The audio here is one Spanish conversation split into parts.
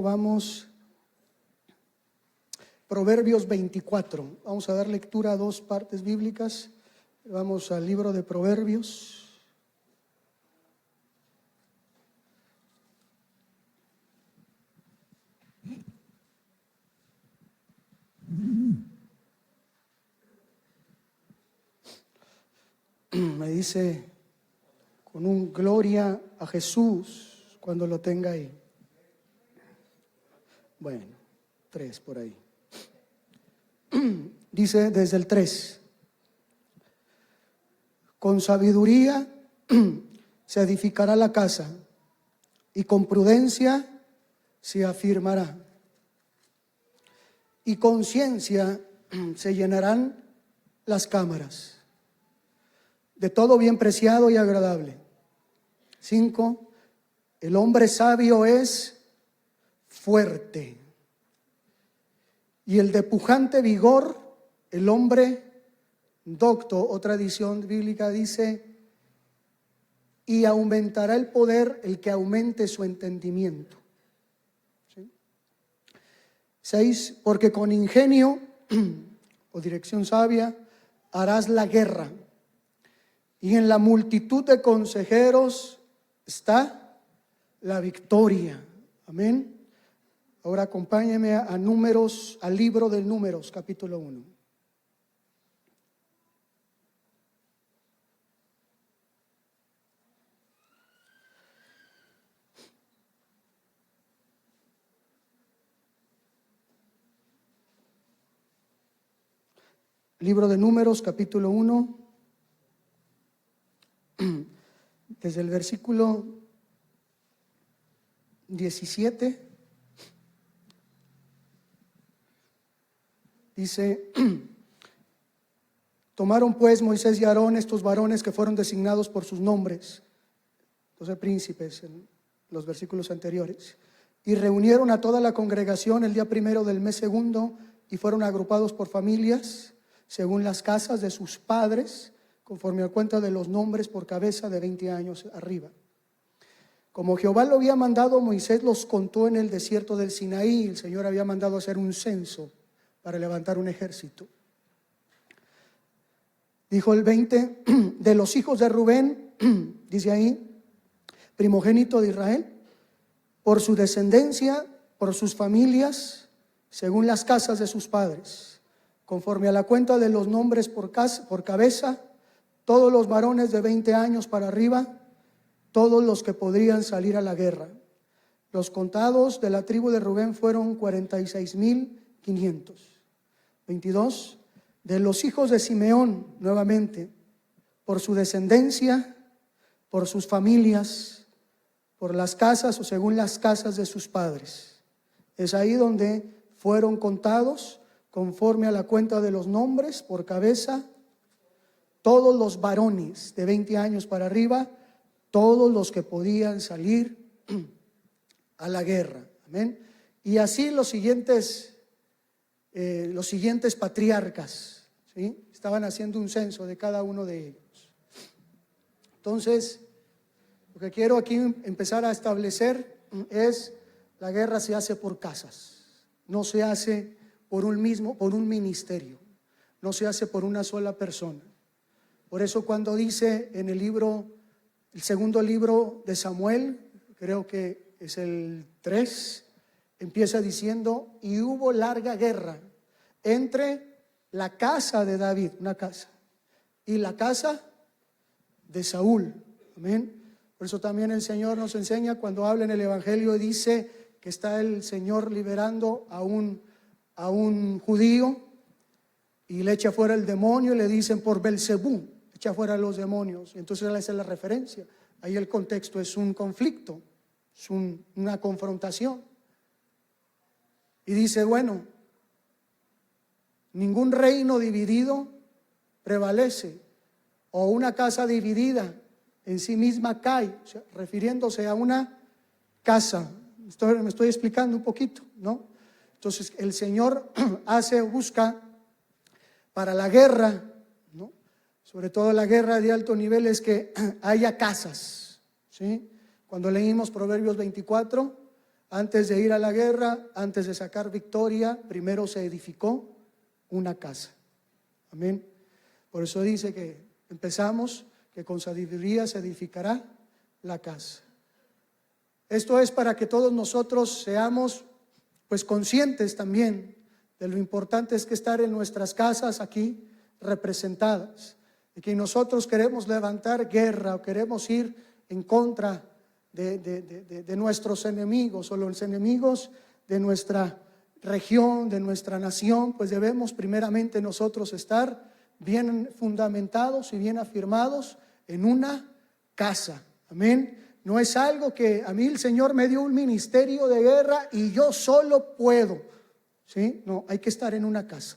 Vamos, Proverbios 24. Vamos a dar lectura a dos partes bíblicas. Vamos al libro de Proverbios. Me dice con un gloria a Jesús cuando lo tenga ahí. Bueno, 3 por ahí. Dice desde el 3. Con sabiduría se edificará la casa y con prudencia se afirmará. Y con ciencia se llenarán las cámaras de todo bien preciado y agradable. 5. El hombre sabio es fuerte, y el de pujante vigor, el hombre docto. Otra edición bíblica dice: y aumentará el poder el que aumente su entendimiento. ¿Sí? 6. Porque con ingenio o dirección sabia harás la guerra, y en la multitud de consejeros está la victoria. Amén. Ahora acompáñeme a Números, al libro de Números, capítulo 1. Libro de Números, capítulo 1, desde el versículo 17. Dice: tomaron pues Moisés y Aarón estos varones que fueron designados por sus nombres, 12 príncipes en los versículos anteriores, y reunieron a toda la congregación el día primero del mes segundo, y fueron agrupados por familias, según las casas de sus padres, conforme a cuenta de los nombres por cabeza de 20 años arriba. Como Jehová lo había mandado, Moisés los contó en el desierto del Sinaí. El Señor había mandado hacer un censo para levantar un ejército. Dijo el 20, de los hijos de Rubén, dice ahí, primogénito de Israel, por su descendencia, por sus familias, según las casas de sus padres, conforme a la cuenta de los nombres por cabeza, todos los varones de 20 años para arriba, todos los que podrían salir a la guerra. Los contados de la tribu de Rubén fueron 46,500. 22. De los hijos de Simeón, nuevamente, por su descendencia, por sus familias, por las casas o según las casas de sus padres. Es ahí donde fueron contados, conforme a la cuenta de los nombres por cabeza, todos los varones de 20 años para arriba, todos los que podían salir a la guerra. Amén. Y así los siguientes patriarcas, ¿sí? Estaban haciendo un censo de cada uno de ellos. Entonces, lo que quiero aquí empezar a establecer es: la guerra se hace por casas, no se hace por un ministerio, no se hace por una sola persona. Por eso cuando dice en el segundo libro de Samuel, creo que es el 3, empieza diciendo: y hubo larga guerra entre la casa de David, una casa, y la casa de Saúl. Amén. Por eso también el Señor nos enseña cuando habla en el Evangelio y dice que está el Señor liberando a un judío y le echa fuera el demonio, y le dicen: por Belzebú echa fuera los demonios. Entonces esa es la referencia. Ahí el contexto es un conflicto, es una confrontación. Y dice: bueno, ningún reino dividido prevalece, o una casa dividida en sí misma cae. O sea, refiriéndose a una casa. Me estoy explicando un poquito, ¿no? Entonces el Señor busca para la guerra, ¿no? Sobre todo la guerra de alto nivel, es que haya casas, ¿sí? Cuando leímos Proverbios 24, Antes de ir a la guerra, antes de sacar victoria, primero se edificó una casa. Amén. Por eso dice que empezamos, que con sabiduría se edificará la casa. Esto es para que todos nosotros seamos pues conscientes también de lo importante es que estar en nuestras casas aquí representadas, de que nosotros queremos levantar guerra o queremos ir en contra de nuestros enemigos o los enemigos de nuestra región, de nuestra nación, pues debemos primeramente nosotros estar bien fundamentados y bien afirmados en una casa. Amén. No es algo que a mí el Señor me dio un ministerio de guerra y yo solo puedo. ¿Sí? No, hay que estar en una casa.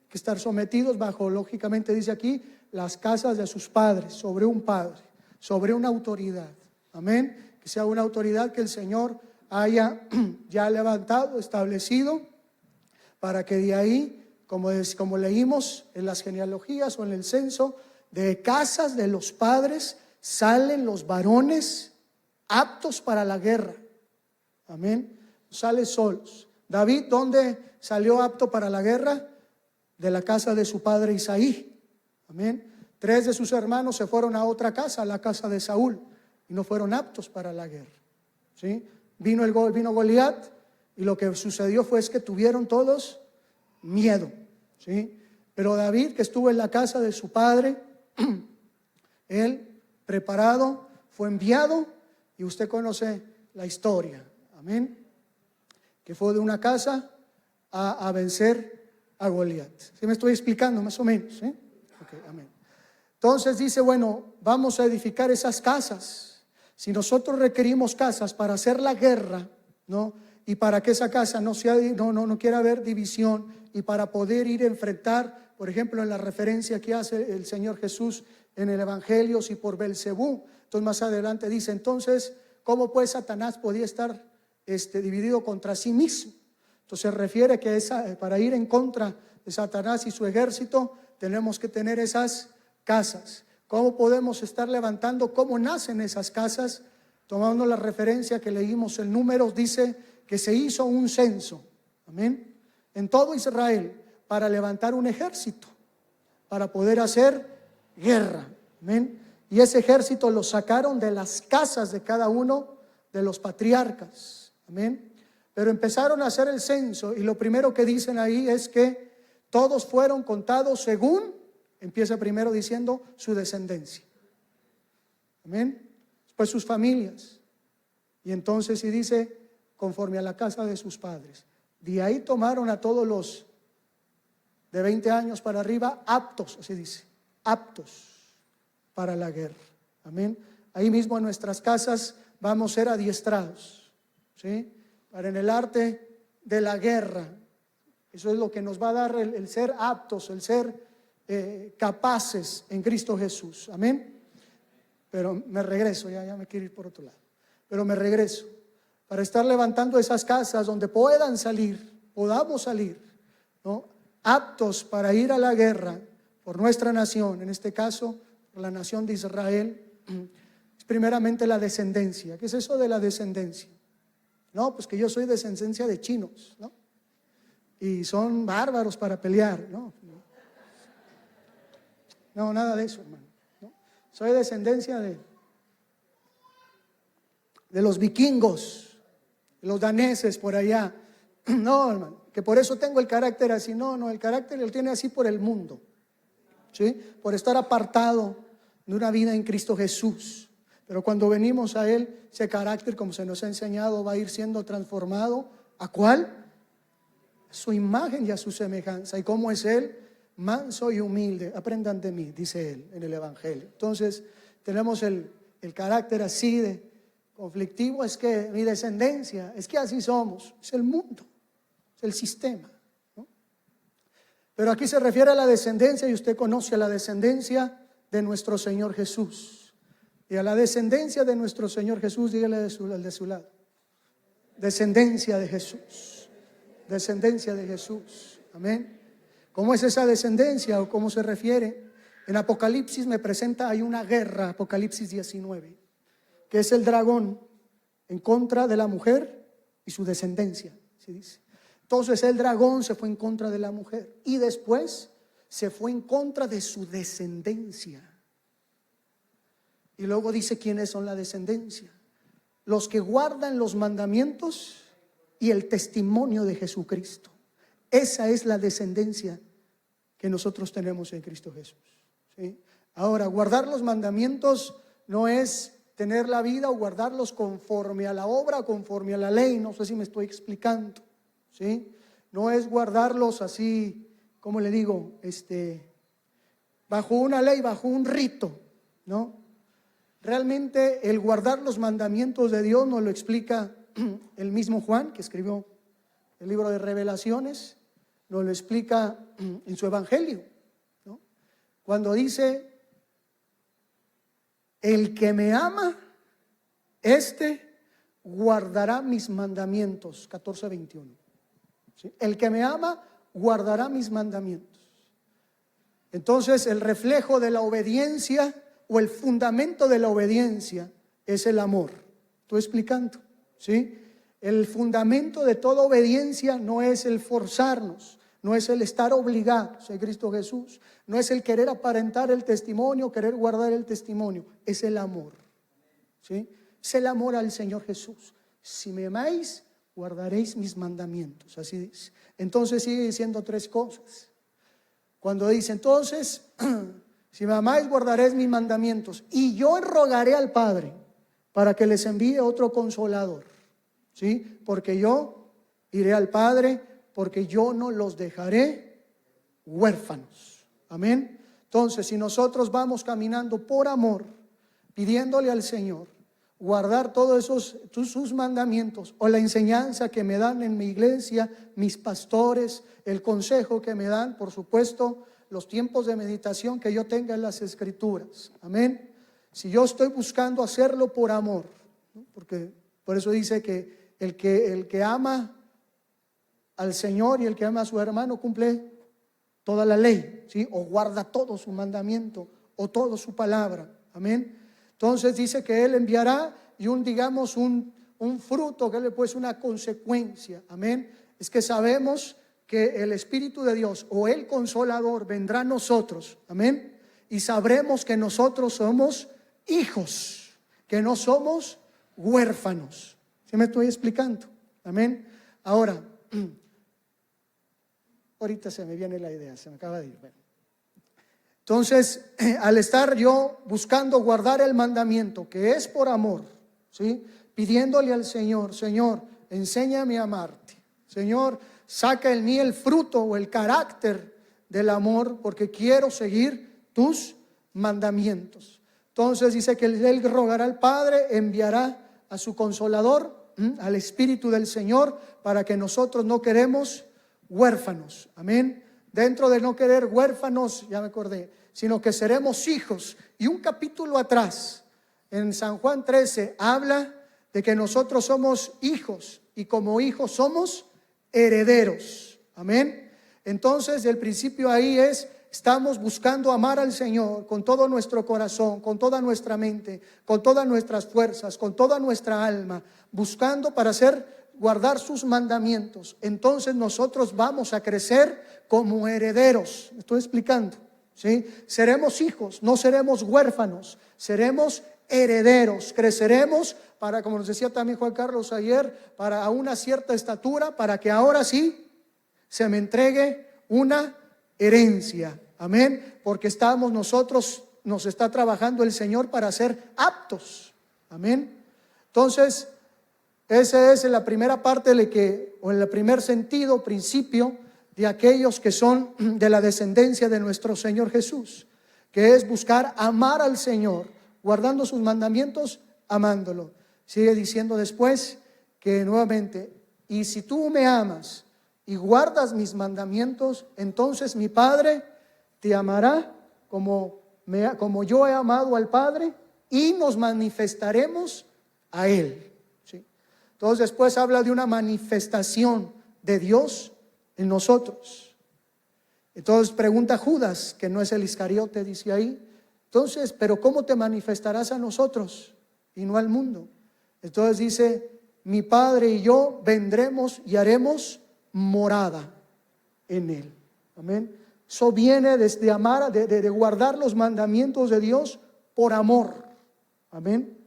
Hay que estar sometidos bajo, lógicamente dice aquí, las casas de sus padres, sobre un padre, sobre una autoridad. Amén. Que sea una autoridad que el Señor haya ya levantado, establecido, para que de ahí, como leímos en las genealogías o en el censo, de casas de los padres salen los varones aptos para la guerra. Amén. No sale solos. David, ¿dónde salió apto para la guerra? De la casa de su padre Isaí. Amén. 3 de sus hermanos se fueron a otra casa, a la casa de Saúl, y no fueron aptos para la guerra. ¿Sí? Vino Goliat, y lo que sucedió fue que tuvieron todos miedo. ¿Sí? Pero David, que estuvo en la casa de su padre, él preparado, fue enviado, y usted conoce la historia. Amén. Que fue de una casa a vencer a Goliat. ¿Sí me estoy explicando más o menos? ¿Sí? Okay, amén. Entonces dice, bueno, vamos a edificar esas casas. Si nosotros requerimos casas para hacer la guerra, ¿no? Y para que esa casa no quiera haber división, y para poder ir a enfrentar, por ejemplo, en la referencia que hace el Señor Jesús en el Evangelio, si por Belcebú. Entonces más adelante dice, entonces, ¿cómo pues Satanás podía estar dividido contra sí mismo? Entonces se refiere que para ir en contra de Satanás y su ejército, tenemos que tener esas casas. ¿Cómo podemos estar levantando? ¿Cómo nacen esas casas? Tomando la referencia que leímos en Números, dice que se hizo un censo, amén, en todo Israel, para levantar un ejército, para poder hacer guerra, amén. Y ese ejército lo sacaron de las casas de cada uno de los patriarcas, amén. Pero empezaron a hacer el censo, y lo primero que dicen ahí es que todos fueron contados según, empieza primero diciendo, su descendencia, amén. Después sus familias, y entonces y dice, conforme a la casa de sus padres. De ahí tomaron a todos los de 20 años para arriba, aptos, así dice, aptos para la guerra, amén. Ahí mismo en nuestras casas vamos a ser adiestrados, ¿sí? Para en el arte de la guerra. Eso es lo que nos va a dar el ser aptos, el ser capaces en Cristo Jesús, amén. Pero me regreso, ya me quiero ir por otro lado, pero me regreso para estar levantando esas casas donde podamos salir, ¿no? Aptos para ir a la guerra por nuestra nación, en este caso por la nación de Israel. Es primeramente la descendencia. ¿Qué es eso de la descendencia? No, pues que yo soy descendencia de chinos, ¿no? Y son bárbaros para pelear, ¿no? No, nada de eso, hermano, ¿no? Soy descendencia de los vikingos, de los daneses por allá. No, hermano, que por eso tengo el carácter así. No, el carácter lo tiene así por el mundo, ¿sí? Por estar apartado de una vida en Cristo Jesús. Pero cuando venimos a Él, ese carácter, como se nos ha enseñado, va a ir siendo transformado. ¿A cuál? A su imagen y a su semejanza. ¿Y cómo es Él? Manso y humilde. Aprendan de mí, dice Él en el Evangelio. Entonces tenemos el carácter así de conflictivo. Es que mi descendencia, es que así somos. Es el mundo, es el sistema, ¿no? Pero aquí se refiere a la descendencia, y usted conoce a la descendencia de nuestro Señor Jesús. Y a la descendencia de nuestro Señor Jesús, dígale al de su lado: descendencia de Jesús. Descendencia de Jesús, amén. ¿Cómo es esa descendencia o cómo se refiere? En Apocalipsis me presenta, hay una guerra, Apocalipsis 19, que es el dragón en contra de la mujer y su descendencia, ¿sí dice? Entonces el dragón se fue en contra de la mujer y después se fue en contra de su descendencia. Y luego dice quiénes son la descendencia: los que guardan los mandamientos y el testimonio de Jesucristo. Esa es la descendencia que nosotros tenemos en Cristo Jesús, ¿sí? Ahora, guardar los mandamientos no es tener la vida o guardarlos conforme a la obra, conforme a la ley. No sé si me estoy explicando, ¿sí? No es guardarlos así, ¿cómo le digo? Bajo una ley, bajo un rito, ¿no? Realmente el guardar los mandamientos de Dios nos lo explica el mismo Juan, que escribió el libro de Revelaciones, nos lo explica en su evangelio, ¿no? Cuando dice: el que me ama, guardará mis mandamientos, 14:21, ¿sí? El que me ama, guardará mis mandamientos. Entonces el reflejo de la obediencia o el fundamento de la obediencia es el amor. Estoy explicando, ¿sí? El fundamento de toda obediencia no es el forzarnos, no es el estar obligados en Cristo Jesús, no es el querer aparentar el testimonio, querer guardar el testimonio, es el amor, ¿sí? Es el amor al Señor Jesús. Si me amáis, guardaréis mis mandamientos, así dice. Entonces sigue diciendo tres cosas. Cuando dice entonces, si me amáis, guardaréis mis mandamientos, y yo rogaré al Padre para que les envíe otro consolador, ¿sí? Porque yo iré al Padre, porque yo no los dejaré huérfanos. Amén. Entonces, si nosotros vamos caminando por amor, pidiéndole al Señor guardar todos sus mandamientos, o la enseñanza que me dan en mi iglesia, mis pastores, el consejo que me dan, por supuesto, los tiempos de meditación que yo tenga en las Escrituras. Amén. Si yo estoy buscando hacerlo por amor, ¿no? Porque por eso dice que el que ama al Señor y el que ama a su hermano cumple toda la ley, ¿sí? O guarda todo su mandamiento o toda su palabra. Amén. Entonces dice que Él enviará y digamos un fruto, que le pues una consecuencia. Amén. Es que sabemos que el Espíritu de Dios o el Consolador vendrá a nosotros. Amén. Y sabremos que nosotros somos hijos, que no somos huérfanos. ¿Sí me estoy explicando? Amén. Ahora, ahorita se me viene la idea, se me acaba de ir. Bueno. Entonces, al estar yo buscando guardar el mandamiento, que es por amor, ¿sí? Pidiéndole al Señor: Señor, enséñame a amarte. Señor, saca en mí el fruto o el carácter del amor, porque quiero seguir tus mandamientos. Entonces dice que Él rogará al Padre, enviará a su Consolador, al Espíritu del Señor, para que nosotros no queremos huérfanos. Amén. Dentro de no querer huérfanos, ya me acordé, sino que seremos hijos. Y un capítulo atrás, en San Juan 13, habla de que nosotros somos hijos, y como hijos somos herederos. Amén. Entonces el principio ahí estamos buscando amar al Señor con todo nuestro corazón, con toda nuestra mente, con todas nuestras fuerzas, con toda nuestra alma, buscando para guardar sus mandamientos. Entonces nosotros vamos a crecer como herederos. ¿Me estoy explicando? ¿Sí? Seremos hijos, no seremos huérfanos, seremos herederos. Creceremos para, como nos decía también Juan Carlos ayer, para una cierta estatura, para que ahora sí se me entregue una herencia. Amén. Porque nos está trabajando el Señor para ser aptos. Amén. Entonces, esa es la primera parte o en el primer sentido, principio de aquellos que son de la descendencia de nuestro Señor Jesús, que es buscar amar al Señor, guardando sus mandamientos, amándolo. Sigue diciendo después que nuevamente: y si tú me amas y guardas mis mandamientos, entonces mi Padre te amará como yo he amado al Padre, y nos manifestaremos a Él. ¿Sí? Entonces después habla de una manifestación de Dios en nosotros. Entonces pregunta Judas, que no es el Iscariote, dice ahí: entonces, ¿pero cómo te manifestarás a nosotros y no al mundo? Entonces dice: mi Padre y yo vendremos y haremos morada en Él. Amén. Eso viene desde amar, de guardar los mandamientos de Dios por amor. Amén.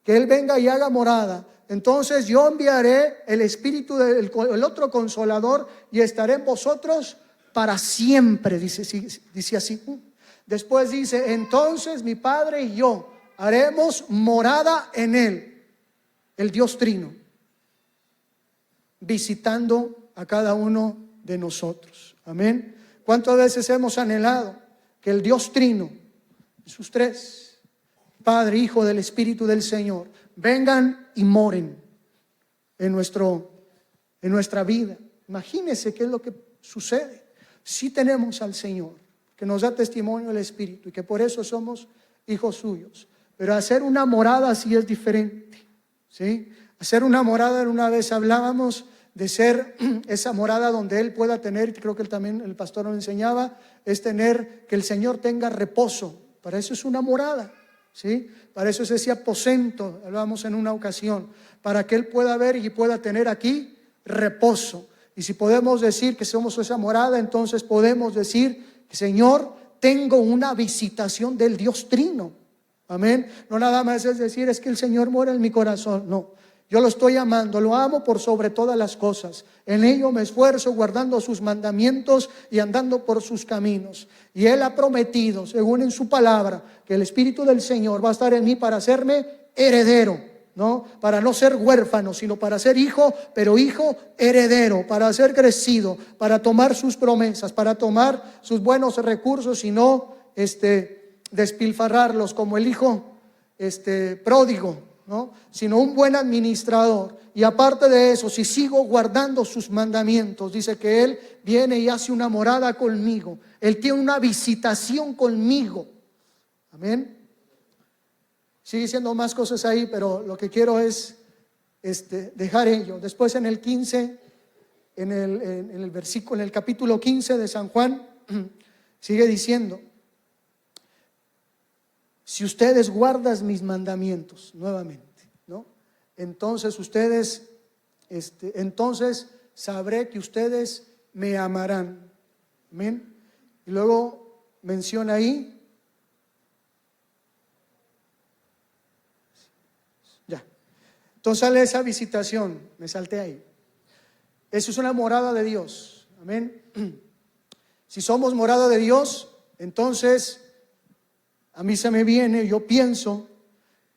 Que Él venga y haga morada. Entonces yo enviaré el Espíritu, el otro Consolador, y estaré en vosotros para siempre, dice así. Después dice, entonces mi Padre y yo haremos morada en Él, el Dios Trino, visitando a cada uno de nosotros. Amén. ¿Cuántas veces hemos anhelado que el Dios Trino, sus tres, Padre, Hijo, del Espíritu del Señor, vengan y moren en nuestra vida? Imagínense qué es lo que sucede. Si tenemos al Señor, que nos da testimonio del Espíritu, y que por eso somos hijos suyos. Pero hacer una morada así es diferente, ¿sí? Hacer una morada, una vez hablábamos de ser esa morada donde Él pueda tener, creo que él también, el pastor nos enseñaba, es tener, que el Señor tenga reposo. Para eso es una morada, ¿sí? Para eso es ese aposento, hablábamos en una ocasión, para que Él pueda ver y pueda tener aquí reposo. Y si podemos decir que somos esa morada, entonces podemos decir, Señor, tengo una visitación del Dios Trino. Amén. No nada más es decir, es que el Señor mora en mi corazón. No, yo lo estoy amando, lo amo por sobre todas las cosas. En ello me esfuerzo, guardando sus mandamientos y andando por sus caminos. Y Él ha prometido, según en su palabra, que el Espíritu del Señor va a estar en mí para hacerme heredero. ¿No? Para no ser huérfano, sino para ser hijo, pero hijo heredero, para ser crecido, para tomar sus promesas, para tomar sus buenos recursos y no despilfarrarlos como el hijo pródigo, ¿no? Sino un buen administrador. Y aparte de eso, si sigo guardando sus mandamientos, dice que Él viene y hace una morada conmigo. Él tiene una visitación conmigo. Amén. Sigue diciendo más cosas ahí, pero lo que quiero es dejar ello. Después en el 15, en el versículo, en el capítulo 15 de San Juan, sigue diciendo, si ustedes guardan mis mandamientos, nuevamente, ¿no? Entonces ustedes, entonces sabré que ustedes me amarán. Amén. Y luego menciona ahí, entonces sale esa visitación, me salté ahí. Eso es una morada de Dios, amén. Si somos morada de Dios, entonces a mí se me viene, yo pienso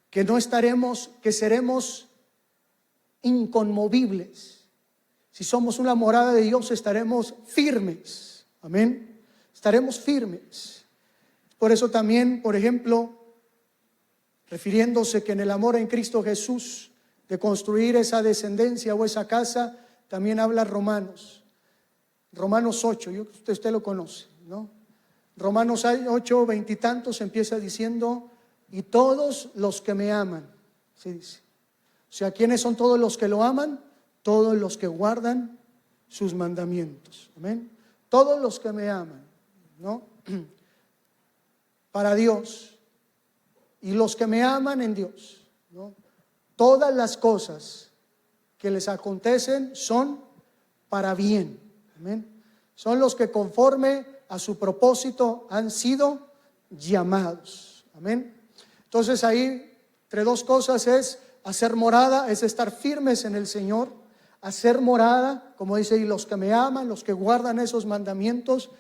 que no estaremos, que seremos inconmovibles. Si somos una morada de Dios, estaremos firmes, amén. Estaremos firmes. Por eso también, por ejemplo, refiriéndose que en el amor en Cristo Jesús, de construir esa descendencia o esa casa, también habla Romanos 8, usted lo conoce, ¿no? Romanos 8, 20 y tantos empieza diciendo, y todos los que me aman, se dice. O sea, ¿quiénes son todos los que lo aman? Todos los que guardan sus mandamientos, amén. Todos los que me aman, ¿no? Para Dios, y los que me aman en Dios, ¿no? Todas las cosas que les acontecen son para bien. Amén. Son los que conforme a su propósito han sido llamados. Amén. Entonces ahí, entre dos cosas es hacer morada, es estar firmes en el Señor. Hacer morada, como dice, y los que me aman, los que guardan esos mandamientos,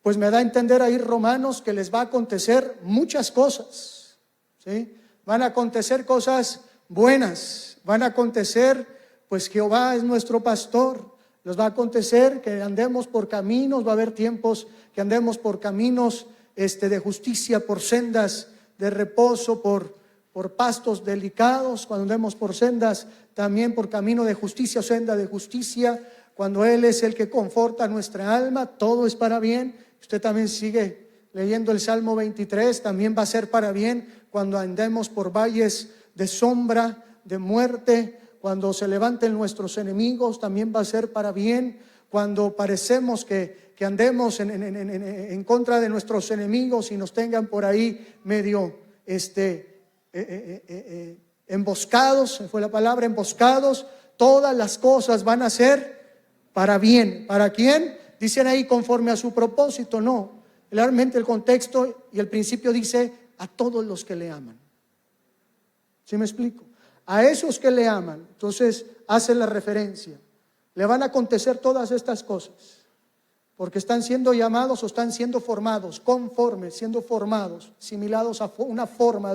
pues me da a entender ahí Romanos que les va a acontecer muchas cosas, ¿sí? Van a acontecer cosas buenas, van a acontecer, pues Jehová es nuestro pastor. Les va a acontecer que andemos por caminos, va a haber tiempos que andemos por caminos de justicia, por sendas de reposo, por pastos delicados, cuando andemos por sendas, también por camino de justicia, senda de justicia, cuando Él es el que conforta nuestra alma, todo es para bien. Usted también sigue leyendo el Salmo 23, también va a ser para bien cuando andemos por valles de sombra, de muerte, cuando se levanten nuestros enemigos, también va a ser para bien. Cuando parecemos que andemos en contra de nuestros enemigos y nos tengan por ahí medio emboscados, fue la palabra, emboscados, todas las cosas van a ser para bien. ¿Para quién? Dicen ahí conforme a su propósito. No, realmente el contexto y el principio dice a todos los que le aman. ¿Sí me explico? A esos que le aman. Entonces hace la referencia. Le van a acontecer todas estas cosas porque están siendo llamados o están siendo formados, conformes, siendo formados, asimilados a una forma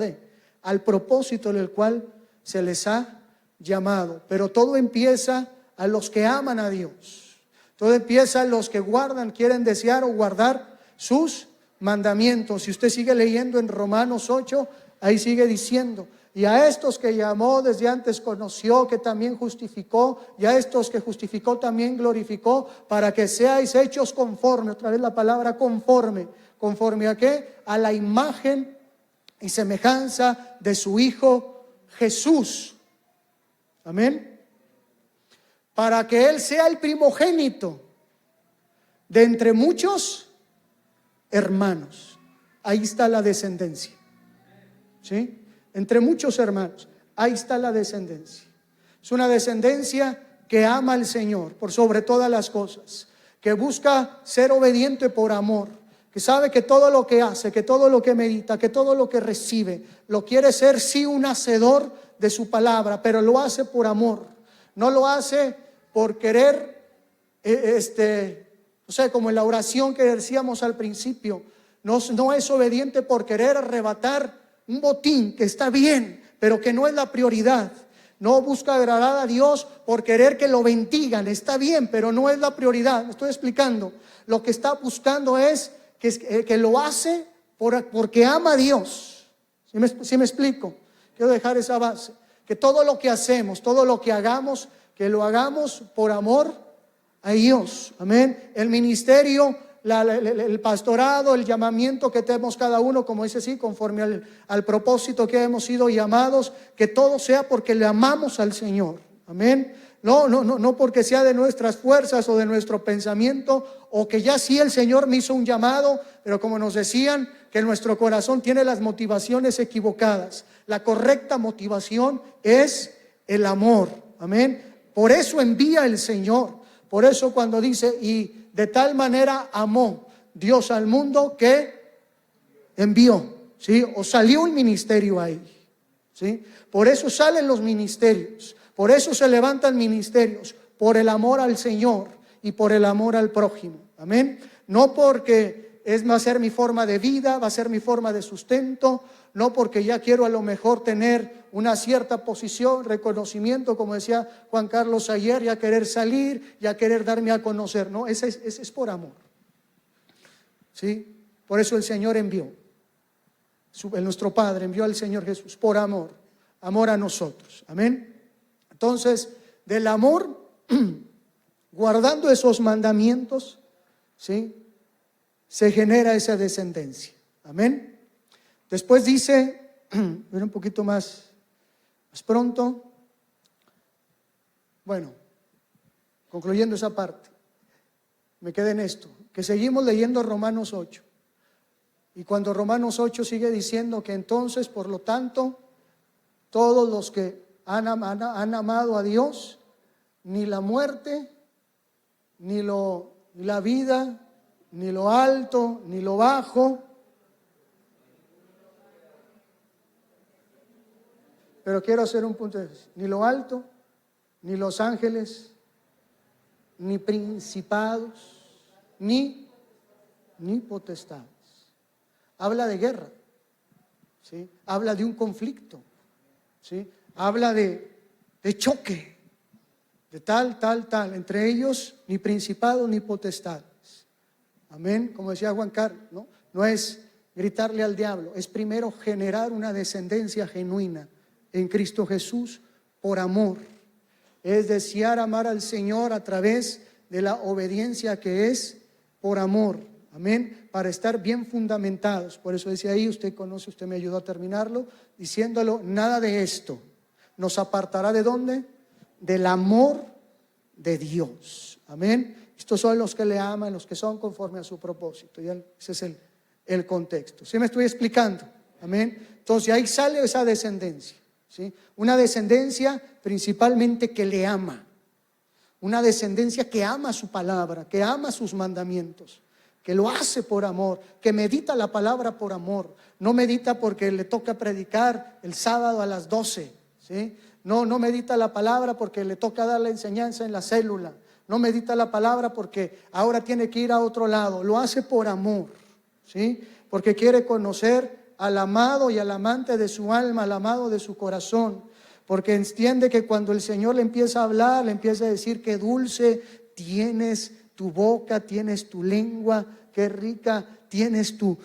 al propósito en el cual se les ha llamado. Pero todo empieza a los que aman a Dios. Todo empieza a los que guardan, quieren desear o guardar sus mandamientos. Si usted sigue leyendo en Romanos 8, ahí sigue diciendo: y a estos que llamó desde antes conoció, que también justificó, y a estos que justificó también glorificó, para que seáis hechos conforme, otra vez la palabra conforme. ¿Conforme a qué? A la imagen y semejanza de su Hijo Jesús. Amén. Para que Él sea el primogénito de entre muchos hermanos. Ahí está la descendencia. ¿Sí? Entre muchos hermanos, ahí está la descendencia. Es una descendencia que ama al Señor por sobre todas las cosas, que busca ser obediente por amor, que sabe que todo lo que hace, que todo lo que medita, que todo lo que recibe, lo quiere ser sí un hacedor de su palabra, pero lo hace por amor. No lo hace por querer, o sea, como en la oración que decíamos al principio, no es obediente por querer arrebatar un botín, que está bien, pero que no es la prioridad. No busca agradar a Dios por querer que lo bendigan, está bien, pero no es la prioridad. Me estoy explicando. Lo que está buscando es que lo hace porque ama a Dios. ¿Sí me explico? Quiero dejar esa base, que todo lo que hacemos, todo lo que hagamos, que lo hagamos por amor a Dios. Amén. El ministerio, el pastorado, el llamamiento que tenemos cada uno, como dice así, conforme al propósito que hemos sido llamados, que todo sea porque le amamos al Señor. Amén. No porque sea de nuestras fuerzas o de nuestro pensamiento, o que ya sí el Señor me hizo un llamado, pero como nos decían, que nuestro corazón tiene las motivaciones equivocadas. La correcta motivación es el amor. Amén. Por eso envía el Señor. Por eso cuando dice: y de tal manera amó Dios al mundo que envió, ¿sí? O salió un ministerio ahí, ¿sí? Por eso salen los ministerios, por eso se levantan ministerios, por el amor al Señor y por el amor al prójimo. Amén. No porque va a ser mi forma de vida, va a ser mi forma de sustento, no porque ya quiero a lo mejor tener una cierta posición, reconocimiento, como decía Juan Carlos ayer, ya querer salir, ya querer darme a conocer. No, ese es por amor. ¿Sí? Por eso el Señor envió, nuestro Padre envió al Señor Jesús, por amor a nosotros. Amén. Entonces, del amor, guardando esos mandamientos, ¿sí?, se genera esa descendencia. Amén. Después dice, un poquito más pronto, bueno, concluyendo esa parte, me quedé en esto, que seguimos leyendo Romanos 8, y cuando Romanos 8 sigue diciendo que entonces, por lo tanto, todos los que han amado a Dios, ni la muerte, ni la vida, ni lo alto, ni lo bajo, pero quiero hacer un punto de vista: ni lo alto, ni los ángeles, ni principados, ni potestades. Habla de guerra, ¿sí? Habla de un conflicto, ¿sí? Habla de choque, de tal, entre ellos ni principados ni potestades. Amén, como decía Juan Carlos, no es gritarle al diablo, es primero generar una descendencia genuina en Cristo Jesús por amor. Es desear amar al Señor a través de la obediencia que es por amor. Amén, para estar bien fundamentados. Por eso decía ahí, usted me ayudó a terminarlo, diciéndolo: nada de esto nos apartará ¿de dónde? Del amor de Dios. Amén. Estos son los que le aman, los que son conforme a su propósito. Y ese es el contexto. ¿Sí me estoy explicando? Amén. Entonces ahí sale esa descendencia, ¿sí? Una descendencia principalmente que le ama. Una descendencia que ama su palabra, que ama sus mandamientos, que lo hace por amor, que medita la palabra por amor. No medita porque le toca predicar el sábado a las 12, ¿sí? No medita la palabra porque le toca dar la enseñanza en la célula. No medita la palabra porque ahora tiene que ir a otro lado. Lo hace por amor, ¿sí? Porque quiere conocer al amado y al amante de su alma, al amado de su corazón. Porque entiende que cuando el Señor le empieza a hablar, le empieza a decir qué dulce tienes tu boca, tienes tu lengua, qué rica tienes tu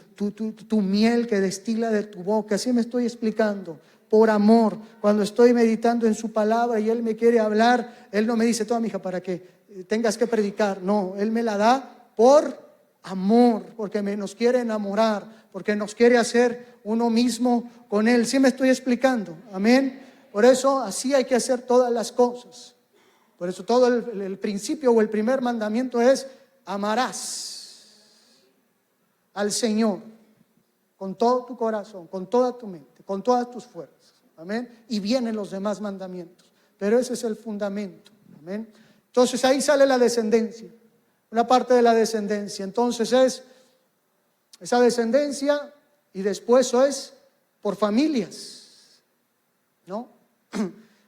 miel que destila de tu boca. Así me estoy explicando. Por amor, cuando estoy meditando en su palabra y Él me quiere hablar, Él no me dice, toma, mija, para que tengas que predicar. No, Él me la da por amor, porque nos quiere enamorar, porque nos quiere hacer uno mismo con Él. ¿Sí me estoy explicando? Amén. Por eso así hay que hacer todas las cosas. Por eso todo el principio o el primer mandamiento es: amarás al Señor con todo tu corazón, con toda tu mente, con todas tus fuerzas. Amén. Y vienen los demás mandamientos, pero ese es el fundamento. Amén. Entonces ahí sale la descendencia, una parte de la descendencia. Entonces es esa descendencia, y después eso es por familias, ¿no?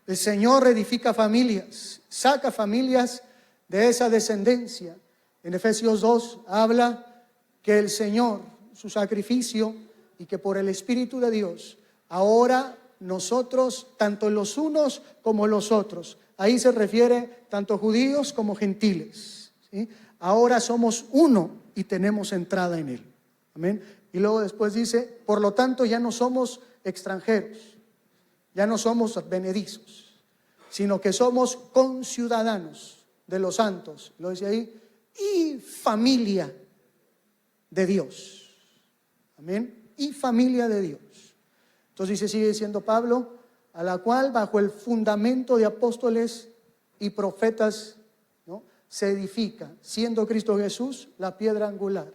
El Señor edifica familias, saca familias de esa descendencia. En Efesios 2 habla que el Señor, su sacrificio, y que por el Espíritu de Dios, ahora nosotros, tanto los unos como los otros, ahí se refiere tanto judíos como gentiles, ¿sí? Ahora somos uno y tenemos entrada en Él. Amén. Y luego después dice, por lo tanto ya no somos extranjeros, ya no somos advenedizos, sino que somos conciudadanos de los santos, lo dice ahí, y familia de Dios. Amén. Y familia de Dios. Entonces dice, sigue diciendo Pablo, a la cual bajo el fundamento de apóstoles y profetas, ¿no?, se edifica, siendo Cristo Jesús la piedra angular.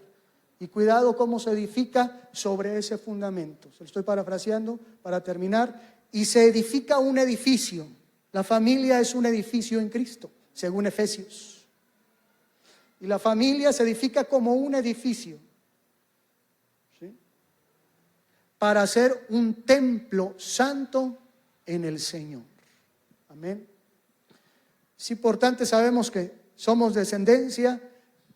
Y cuidado cómo se edifica sobre ese fundamento. Se lo estoy parafraseando para terminar. Y se edifica un edificio. La familia es un edificio en Cristo, según Efesios. Y la familia se edifica como un edificio, ¿sí?, para ser un templo santo en el Señor. Amén. Es importante, sabemos que somos descendencia,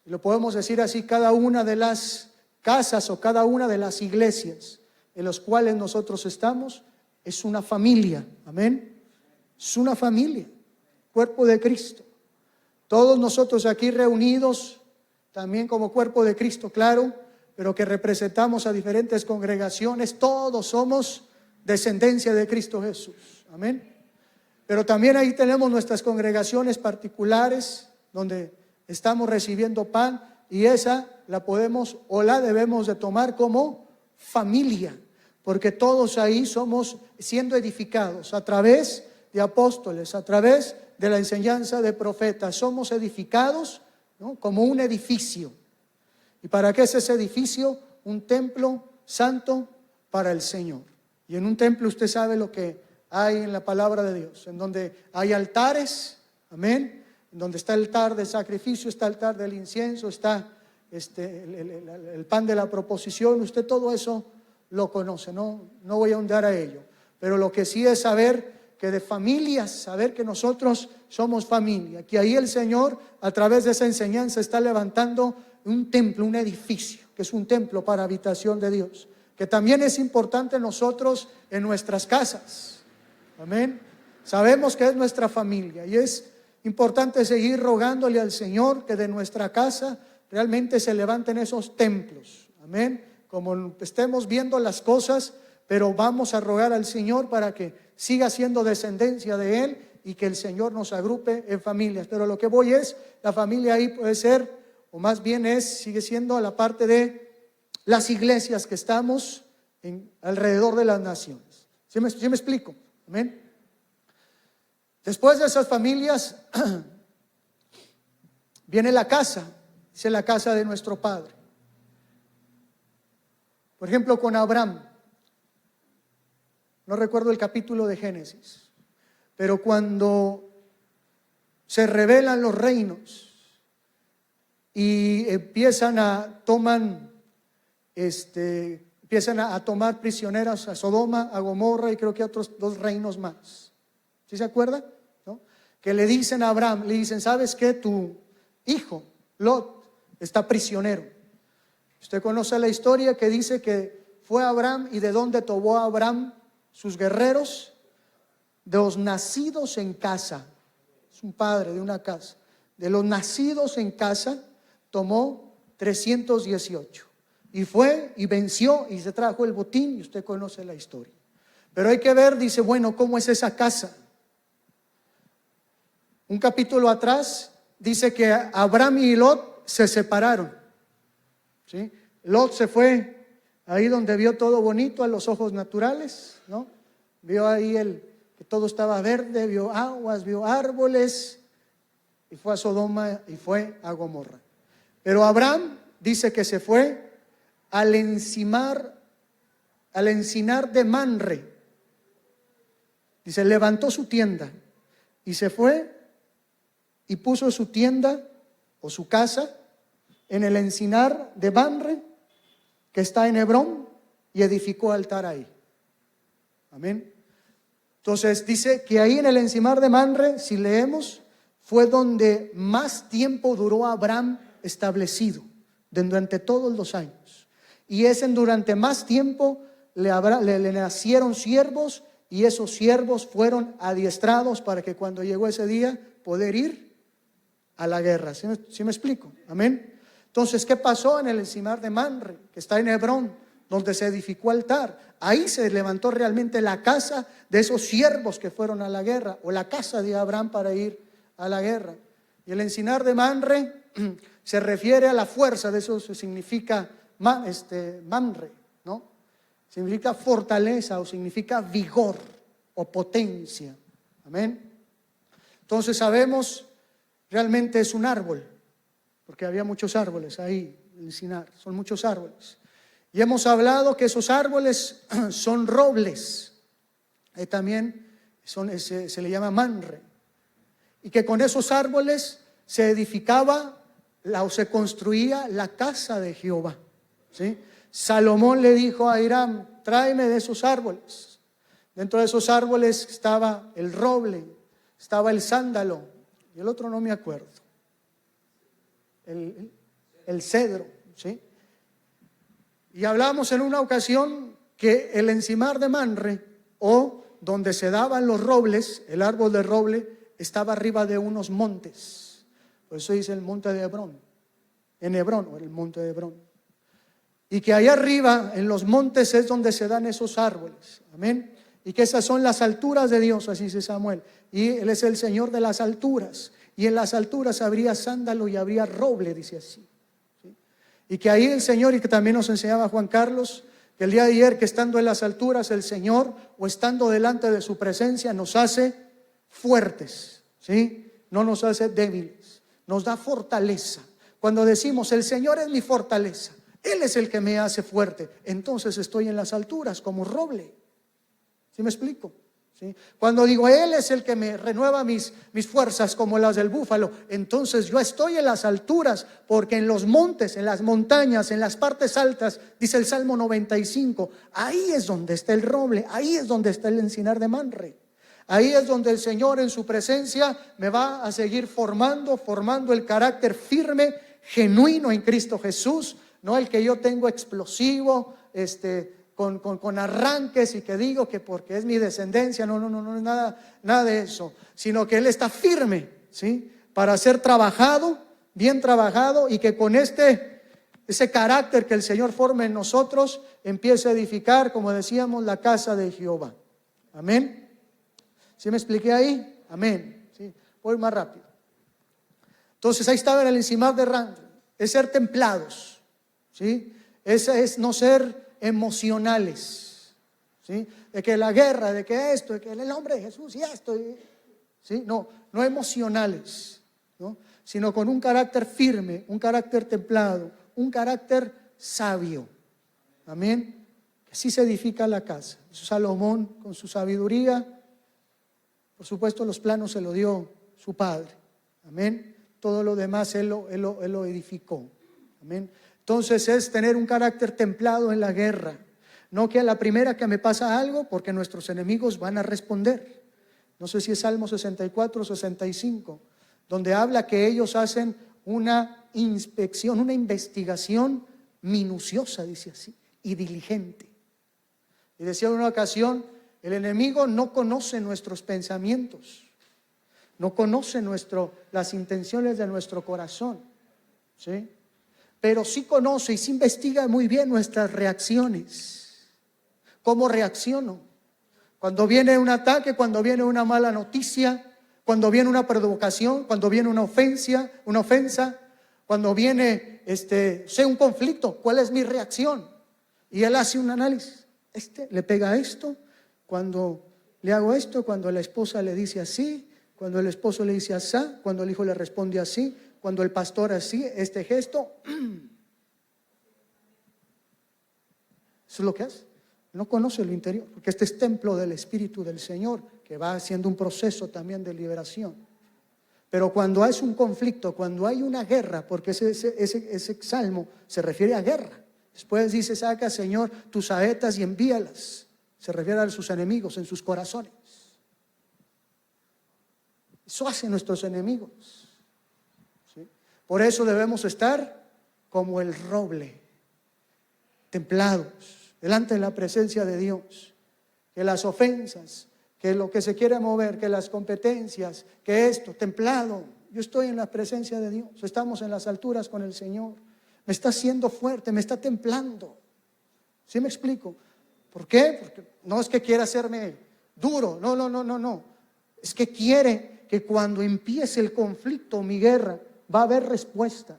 y lo podemos decir así, cada una de las casas o cada una de las iglesias en las cuales nosotros estamos es una familia. Amén. Es una familia, cuerpo de Cristo. Todos nosotros aquí reunidos, también como cuerpo de Cristo, claro, pero que representamos a diferentes congregaciones, todos somos descendencia de Cristo Jesús. Amén. Pero también ahí tenemos nuestras congregaciones particulares, donde estamos recibiendo pan, y esa la podemos o la debemos de tomar como familia, porque todos ahí somos siendo edificados a través de apóstoles, a través de la enseñanza de profetas. Somos edificados, ¿no?, como un edificio. ¿Y para qué es ese edificio? Un templo santo para el Señor. Y en un templo usted sabe lo que hay en la palabra de Dios, en donde hay altares, amén, en donde está el altar de sacrificio, está el altar del incienso, está el pan de la proposición. Usted todo eso lo conoce, no voy a ahondar a ello, pero lo que sí es saber que de familias, saber que nosotros somos familia, que ahí el Señor a través de esa enseñanza está levantando un templo, un edificio, que es un templo para habitación de Dios, que también es importante nosotros en nuestras casas. Amén. Sabemos que es nuestra familia y es importante seguir rogándole al Señor que de nuestra casa realmente se levanten esos templos. Amén. Como estemos viendo las cosas, pero vamos a rogar al Señor para que siga siendo descendencia de Él y que el Señor nos agrupe en familias. Pero lo que voy es, la familia ahí puede ser, o más bien sigue siendo la parte de las iglesias que estamos alrededor de las naciones. ¿Sí me explico? Amén. Después de esas familias viene la casa, dice la casa de nuestro Padre. Por ejemplo, con Abraham. no recuerdo el capítulo de Génesis, pero cuando se rebelan los reinos y empiezan a tomar prisioneras a Sodoma, a Gomorra y creo que a otros 2 reinos más. ¿Sí se acuerda? ¿No? Que le dicen a Abraham, le dicen, ¿sabes qué? Tu hijo, Lot, está prisionero. Usted conoce la historia que dice que fue Abraham y de dónde tomó Abraham sus guerreros, de los nacidos en casa. Es un padre de una casa. De los nacidos en casa tomó 318 y fue y venció y se trajo el botín y usted conoce la historia. Pero hay que ver, dice, bueno, ¿cómo es esa casa? Un capítulo atrás dice que Abraham y Lot se separaron, ¿sí? Lot se fue ahí donde vio todo bonito a los ojos naturales, ¿no? Vio ahí que todo estaba verde, vio aguas, vio árboles y fue a Sodoma y fue a Gomorra. Pero Abraham dice que se fue al encinar de Mamre. Dice, levantó su tienda y se fue y puso su tienda o su casa en el encinar de Mamre, que está en Hebrón, y edificó altar ahí. Amén. Entonces dice que ahí en el encinar de Mamre, si leemos, fue donde más tiempo duró Abraham establecido, durante todos los años. Y es durante más tiempo le nacieron siervos, y esos siervos fueron adiestrados para que cuando llegó ese día poder ir a la guerra. ¿Sí me explico? Amén. Entonces, ¿qué pasó en el encinar de Mamre, que está en Hebrón, donde se edificó altar? Ahí se levantó realmente la casa de esos siervos que fueron a la guerra, o la casa de Abraham para ir a la guerra. Y el encinar de Mamre se refiere a la fuerza, de eso significa Mamre, ¿no? Significa fortaleza o significa vigor o potencia. Amén. Entonces sabemos, realmente es un árbol, porque había muchos árboles ahí, el encinar, son muchos árboles. Y hemos hablado que esos árboles son robles, también se le llama Mamre, y que con esos árboles se edificaba o se construía la casa de Jehová, ¿sí? Salomón le dijo a Hiram, tráeme de esos árboles. Dentro de esos árboles estaba el roble, estaba el sándalo, y el otro no me acuerdo, el cedro, ¿sí? Y hablamos en una ocasión que el encinar de Mamre, o donde se daban los robles, el árbol de roble, estaba arriba de unos montes. Por eso dice el monte de Hebrón, en Hebrón, o el monte de Hebrón. Y que allá arriba, en los montes, es donde se dan esos árboles. Amén. Y que esas son las alturas de Dios, así dice Samuel. Y Él es el Señor de las alturas. Y en las alturas habría sándalo y habría roble, dice así. ¿Sí? Y que ahí el Señor, y que también nos enseñaba Juan Carlos, que el día de ayer, que estando en las alturas, el Señor, o estando delante de su presencia, nos hace fuertes, ¿sí? No nos hace débiles, nos da fortaleza. Cuando decimos, el Señor es mi fortaleza, Él es el que me hace fuerte, entonces estoy en las alturas como roble. ¿Sí me explico? ¿Sí? Cuando digo, Él es el que me renueva mis fuerzas como las del búfalo, entonces yo estoy en las alturas, porque en los montes, en las montañas, en las partes altas, dice el Salmo 95, ahí es donde está el roble, ahí es donde está el encinar de Mamre. Ahí es donde el Señor en su presencia me va a seguir formando el carácter firme, genuino en Cristo Jesús, no el que yo tengo explosivo, con arranques y que digo que porque es mi descendencia, no, nada de eso, sino que Él está firme, ¿sí? Para ser trabajado, bien trabajado, y que con ese carácter que el Señor forme en nosotros, empiece a edificar, como decíamos, la casa de Jehová. Amén. ¿Sí me expliqué ahí? Amén. ¿Sí? Voy más rápido. Entonces ahí estaba en el encinar de Mamre, es ser templados, ¿sí? Es no ser emocionales, ¿sí? De que la guerra, de que esto, de que el nombre de Jesús y esto, ¿sí? No emocionales, ¿no? Sino con un carácter firme, un carácter templado, un carácter sabio. Amén. que así se edifica la casa. Salomón, con su sabiduría, por supuesto los planos se lo dio su padre. Amén. Todo lo demás él lo edificó. Amén. Entonces es tener un carácter templado en la guerra. No que a la primera que me pasa algo, porque nuestros enemigos van a responder. No sé si es Salmo 64 o 65, donde habla que ellos hacen una inspección, una investigación minuciosa, dice así, y diligente. Y decía en una ocasión, el enemigo no conoce nuestros pensamientos, no conoce las intenciones de nuestro corazón, ¿sí? Pero sí conoce y sí investiga muy bien nuestras reacciones. ¿Cómo reacciono? Cuando viene un ataque, cuando viene una mala noticia, cuando viene una provocación, cuando viene una ofensa, cuando viene un conflicto, ¿cuál es mi reacción? Y él hace un análisis. Le pega esto, cuando le hago esto, cuando la esposa le dice así, cuando el esposo le dice así, cuando el hijo le responde así, cuando el pastor así, este gesto. Eso es lo que hace. No conoce el interior, porque este es templo del Espíritu del Señor, que va haciendo un proceso también de liberación. Pero cuando hay un conflicto, cuando hay una guerra, porque ese salmo se refiere a guerra. Después dice, saca, Señor, tus saetas y envíalas. Se refiere a sus enemigos en sus corazones. Eso hacen nuestros enemigos, ¿sí? Por eso debemos estar como el roble, templados, delante de la presencia de Dios. Que las ofensas, que lo que se quiere mover, que las competencias, que esto, templado. Yo estoy en la presencia de Dios, estamos en las alturas con el Señor. Me está haciendo fuerte, me está templando. ¿Sí me explico? ¿Por qué? Porque no es que quiera hacerme duro, no. Es que quiere que cuando empiece el conflicto, mi guerra, va a haber respuesta.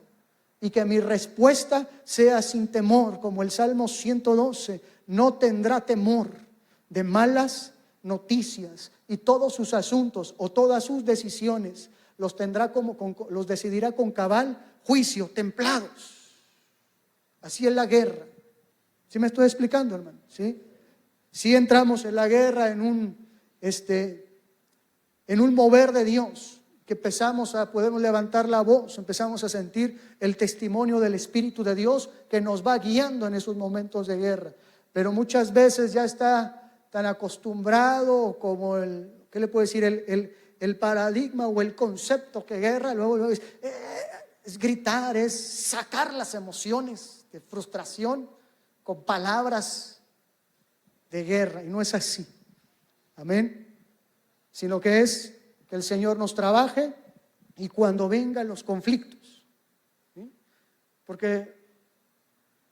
Y que mi respuesta sea sin temor, como el Salmo 112, no tendrá temor de malas noticias, y todos sus asuntos o todas sus decisiones los decidirá con cabal juicio, templados. Así es la guerra. ¿Sí me estoy explicando, hermano? ¿Sí? Si entramos en la guerra en un mover de Dios, que podemos levantar la voz, empezamos a sentir el testimonio del Espíritu de Dios que nos va guiando en esos momentos de guerra. Pero muchas veces ya está tan acostumbrado como ¿qué le puedo decir? El paradigma o el concepto que guerra, luego es gritar, es sacar las emociones de frustración con palabras de guerra, y no es así. Amén. Sino que es que el Señor nos trabaje y cuando vengan los conflictos, ¿sí? Porque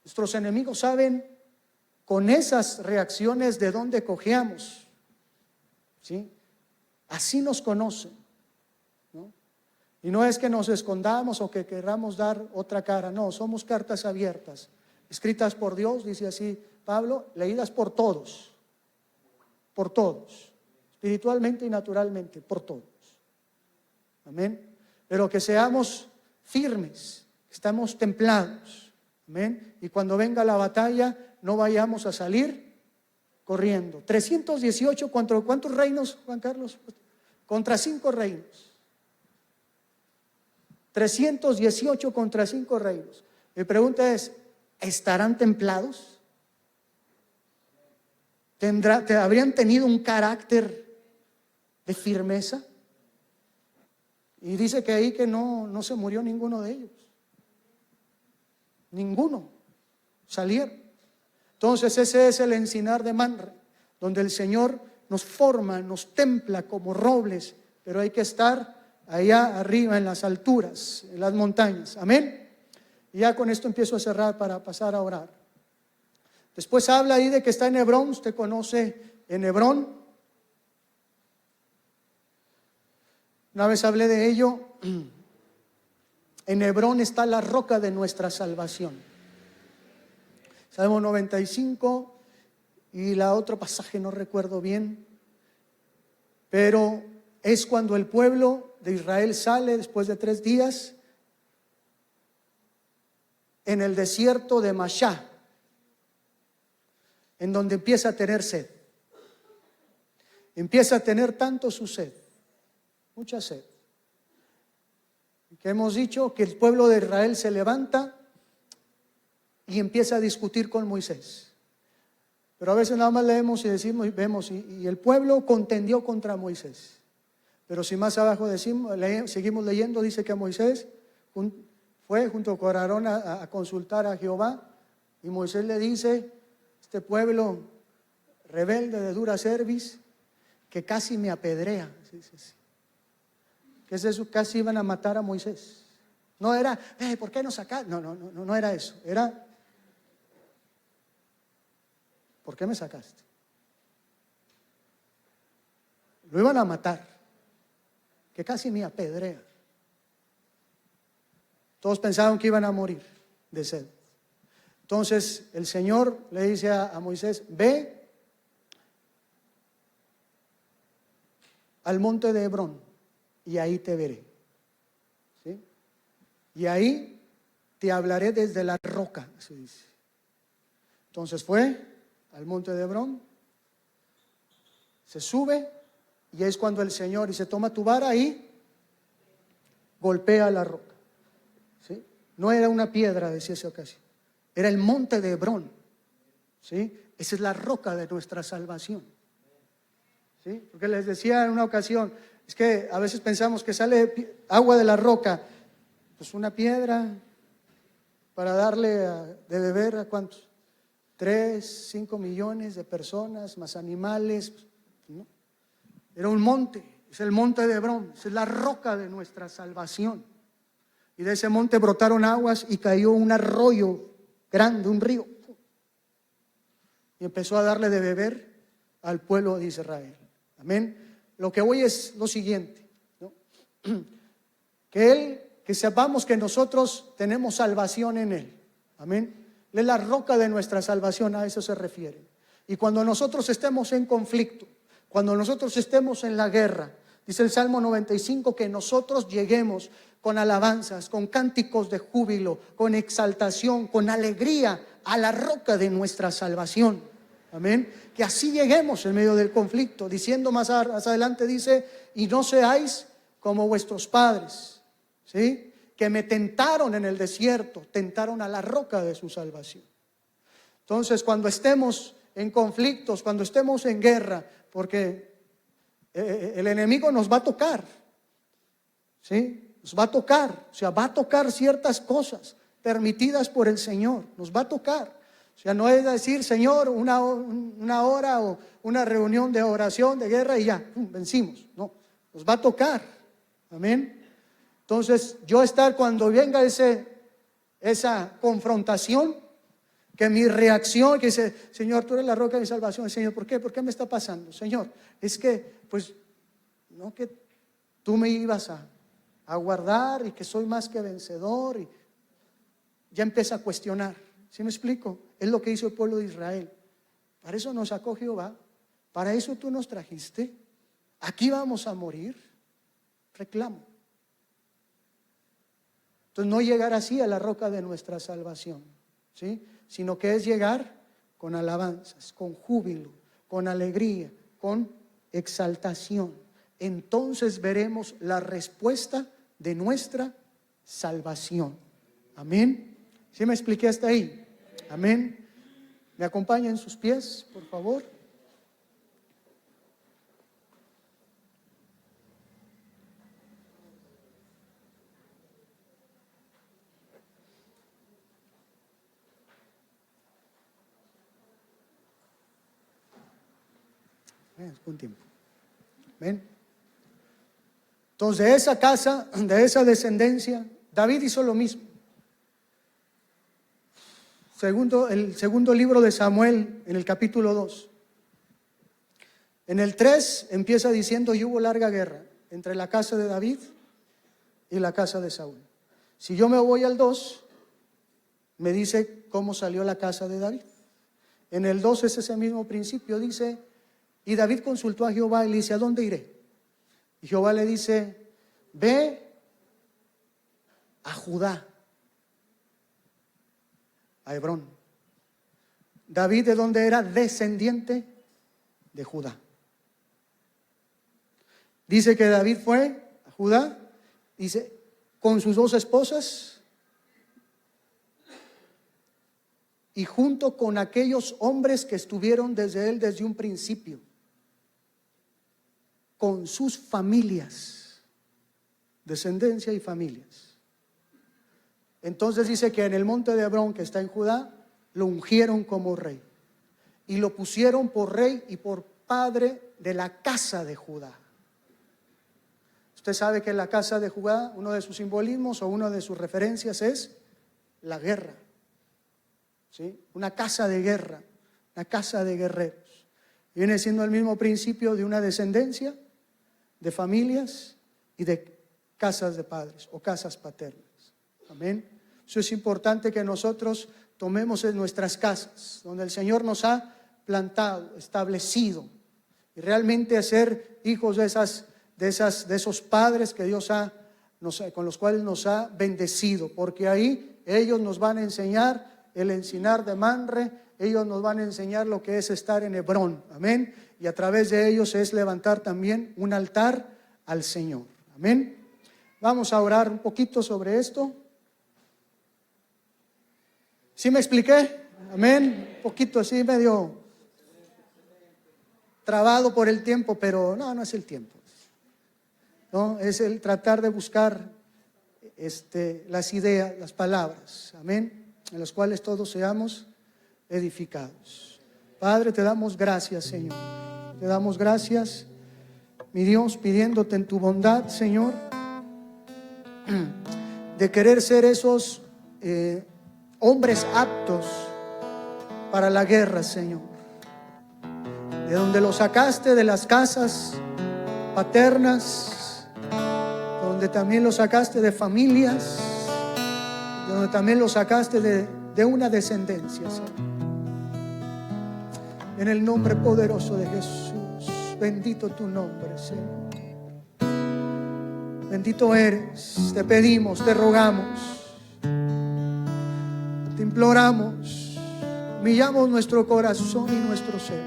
nuestros enemigos saben con esas reacciones de dónde cojeamos, ¿sí? Así nos conocen, ¿no? Y no es que nos escondamos o que queramos dar otra cara, no, somos cartas abiertas, escritas por Dios, dice así Pablo, leídas por todos, espiritualmente y naturalmente, por todos. Amén. Pero que seamos firmes, estamos templados. Amén. Y cuando venga la batalla, no vayamos a salir corriendo. 318 contra ¿cuántos reinos, Juan Carlos? Contra 5 reinos. 318 contra 5 reinos. Mi pregunta es, ¿estarán templados? ¿Habrían tenido un carácter de firmeza? Y dice que ahí que no se murió ninguno de ellos. Ninguno. Salieron. Entonces ese es el encinar de Manre, donde el Señor nos forma, nos templa como robles, pero hay que estar allá arriba en las alturas, en las montañas. Amén. Y ya con esto empiezo a cerrar para pasar a orar. Después habla ahí de que está en Hebrón. Usted conoce en Hebrón. Una vez hablé de ello. En Hebrón está la roca de nuestra salvación. Salmo 95 y la otro pasaje no recuerdo bien, pero es cuando el pueblo de Israel sale después de 3 días en el desierto de Mashá. en donde empieza a tener sed. Empieza a tener tanto su sed, mucha sed, que hemos dicho que el pueblo de Israel se levanta y empieza a discutir con Moisés. Pero a veces nada más leemos y decimos y vemos y el pueblo contendió contra Moisés. Pero si más abajo seguimos leyendo, dice que Moisés fue junto con Aarón a consultar a Jehová, y Moisés le dice: este pueblo rebelde de dura cerviz, que casi me apedrea. ¿Qué es eso? Casi iban a matar a Moisés. No era, ¿por qué no sacaste? No era eso. Era, ¿por qué me sacaste? Lo iban a matar, que casi me apedrea. Todos pensaban que iban a morir de sed. Entonces el Señor le dice a Moisés: ve al monte de Hebrón y ahí te veré. ¿Sí? Y ahí te hablaré desde la roca, se dice. Entonces fue al monte de Hebrón, se sube, y es cuando el Señor dice: toma tu vara y golpea la roca. ¿Sí? No era una piedra, decía esa ocasión, era el monte de Hebrón. ¿Sí? Esa es la roca de nuestra salvación. ¿Sí? Porque les decía en una ocasión, es que a veces pensamos que sale agua de la roca, pues una piedra para darle de beber a ¿cuántos? 3, 5 millones de personas, más animales, ¿no? Era un monte, es el monte de Hebrón, es la roca de nuestra salvación. Y de ese monte brotaron aguas y cayó un arroyo grande, un río, y empezó a darle de beber al pueblo de Israel. Amén. Lo que hoy es lo siguiente, ¿no? Que sepamos que nosotros tenemos salvación en Él. Amén. Él es la roca de nuestra salvación, a eso se refiere. Y cuando nosotros estemos en conflicto, cuando nosotros estemos en la guerra, dice el Salmo 95, que nosotros lleguemos con alabanzas, con cánticos de júbilo, con exaltación, con alegría a la roca de nuestra salvación. Amén. Que así lleguemos en medio del conflicto, diciendo más adelante, dice: y no seáis como vuestros padres, ¿sí? Que me tentaron en el desierto, tentaron a la roca de su salvación. Entonces, cuando estemos en conflictos, cuando estemos en guerra, porque el enemigo nos va a tocar, ¿sí? Nos va a tocar, o sea, va a tocar ciertas cosas permitidas por el Señor, nos va a tocar. O sea, no es decir: Señor, una hora o una reunión de oración, de guerra y ya, vencimos. No, nos va a tocar. Amén. Entonces, yo estar cuando venga esa confrontación, que mi reacción, que dice: Señor, tú eres la roca de mi salvación. Señor, ¿por qué? ¿Por qué me está pasando? Señor, es que, pues, no que tú me ibas a guardar y que soy más que vencedor, y ya empieza a cuestionar. ¿Sí me explico? Es lo que hizo el pueblo de Israel. Para eso nos sacó Jehová, para eso tú nos trajiste. Aquí vamos a morir. Reclamo. Entonces, no llegar así a la roca de nuestra salvación, ¿sí? Sino que es llegar con alabanzas, con júbilo, con alegría, con exaltación. Entonces veremos la respuesta de nuestra salvación. Amén. ¿Sí me expliqué hasta ahí? Amén. ¿Me acompaña en sus pies, por favor? Un tiempo. Amén. Entonces, de esa casa, de esa descendencia, David hizo lo mismo. El segundo libro de Samuel, en el capítulo 2. En el 3 empieza diciendo: y hubo larga guerra entre la casa de David y la casa de Saúl. Si yo me voy al 2, me dice cómo salió la casa de David. En el 2 es ese mismo principio, dice: y David consultó a Jehová y le dice: ¿a dónde iré? Y Jehová le dice: ve a Judá, a Hebrón. David, ¿de dónde era? Descendiente de Judá. Dice que David fue a Judá, dice, con sus 2 esposas y junto con aquellos hombres que estuvieron desde él desde un principio, con sus familias, descendencia y familias. Entonces dice que en el monte de Hebrón, que está en Judá, lo ungieron como rey y lo pusieron por rey y por padre de la casa de Judá. Usted sabe que en la casa de Judá, uno de sus simbolismos o una de sus referencias es la guerra, ¿sí? Una casa de guerra, una casa de guerreros. Viene siendo el mismo principio de una descendencia, de familias y de casas de padres o casas paternas. Amén. Eso es importante que nosotros tomemos en nuestras casas, donde el Señor nos ha plantado, establecido, y realmente ser hijos de esos padres que Dios con los cuales nos ha bendecido, porque ahí ellos nos van a enseñar el encinar de Manre, ellos nos van a enseñar lo que es estar en Hebrón, amén, y a través de ellos es levantar también un altar al Señor, amén. Vamos a orar un poquito sobre esto. ¿Sí me expliqué? Amén. Un poquito así medio trabado por el tiempo, pero no es el tiempo. No, es el tratar de buscar las ideas, las palabras, amén, en las cuales todos seamos edificados. Padre, te damos gracias, Señor. Te damos gracias, mi Dios, pidiéndote en tu bondad, Señor, de querer ser esos hombres aptos para la guerra, Señor. De donde los sacaste de las casas paternas, donde también los sacaste de familias, donde también los sacaste de una descendencia, Señor. En el nombre poderoso de Jesús, bendito tu nombre, Señor. Bendito eres, te pedimos, te rogamos, te imploramos, humillamos nuestro corazón y nuestro ser.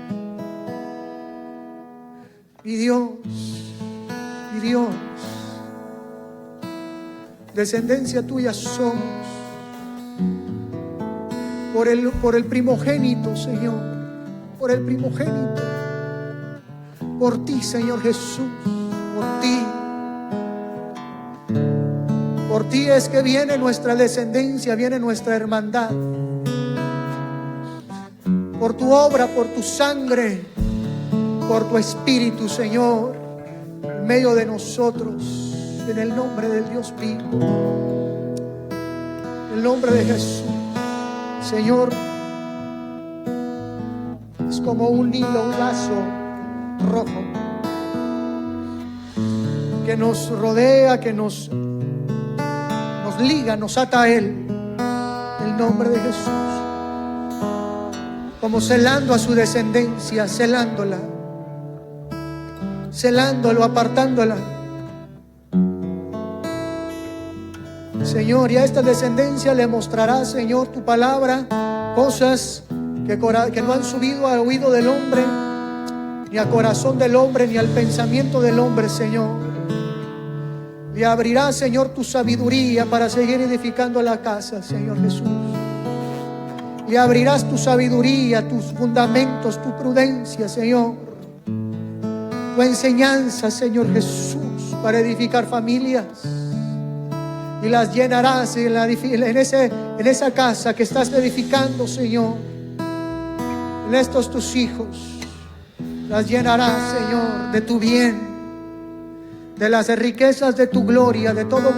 Mi Dios, descendencia tuya somos, por el primogénito, Señor, por el primogénito, por ti, Señor Jesús, por ti. Por ti es que viene nuestra descendencia, viene nuestra hermandad. Por tu obra, por tu sangre, por tu espíritu, Señor, en medio de nosotros, en el nombre del Dios vivo, en el nombre de Jesús, Señor. Es como un hilo, un lazo rojo que nos rodea, que nos liga, nos ata a Él, en el nombre de Jesús, como celando a su descendencia, celándola, celándolo, apartándola, Señor. Y a esta descendencia le mostrará, Señor, tu palabra, cosas que no han subido al oído del hombre, ni al corazón del hombre, ni al pensamiento del hombre, Señor. Le abrirás, Señor, tu sabiduría para seguir edificando la casa, Señor Jesús. Le abrirás tu sabiduría, tus fundamentos, tu prudencia, Señor. Tu enseñanza, Señor Jesús, para edificar familias. Y las llenarás en esa casa que estás edificando, Señor. En estos tus hijos. Las llenarás, Señor, de tu bien, de las riquezas de tu gloria, de todo